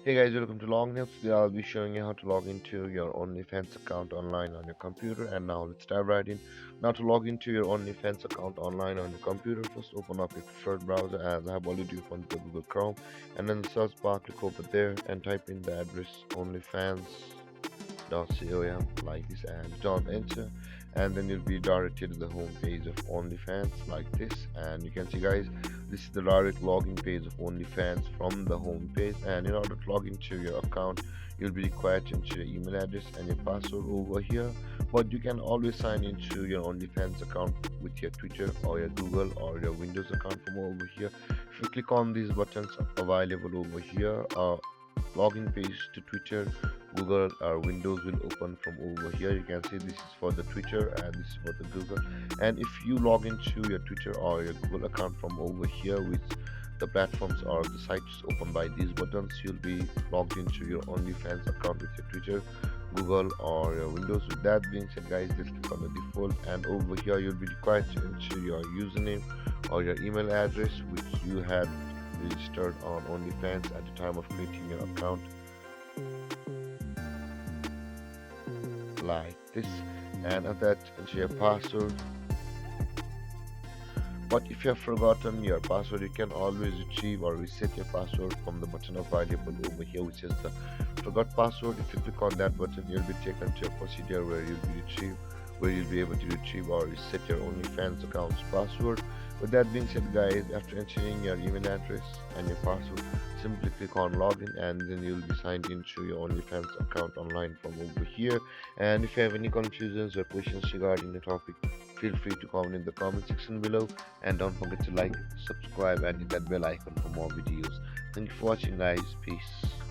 Hey guys, welcome to Long Nips. Today I'll be showing you how to log into your OnlyFans account online on your computer. And now let's dive right in. Now to log into your OnlyFans account online on your computer, first open up your preferred browser as I have already opened the Google Chrome. And then the search bar, click over there and type in the address onlyfans.com like this and don't enter. And then you'll be directed to the home page of OnlyFans like this. And you can see guys, this is the direct login page of OnlyFans from the home page. And in order to log into your account, you'll be required to enter your email address and your password over here. But you can always sign into your OnlyFans account with your Twitter or your Google or your Windows account from over here. If you click on these buttons available over here, login page to Twitter, Google or Windows will open from over here. You can see this is for the Twitter and this is for the Google. And if you log into your Twitter or your Google account from over here, which the platforms or the sites open by these buttons, you'll be logged into your OnlyFans account with your Twitter, Google or your Windows. With that being said guys, let's click on the default, and over here you'll be required to enter your username or your email address which you had registered on OnlyFans at the time of creating your account like this, and after that enter your password. But if you have forgotten your password, you can always retrieve or reset your password from the button available over here, which is the forgot password. If you click on that button, you'll be taken to a procedure where you'll be able to retrieve or reset your OnlyFans account's password. With that being said, guys, after entering your email address and your password, simply click on login, and then you'll be signed into your OnlyFans account online from over here. And if you have any confusions or questions regarding the topic, feel free to comment in the comment section below, and don't forget to like, subscribe and hit that bell icon for more videos. Thank you for watching guys. Peace.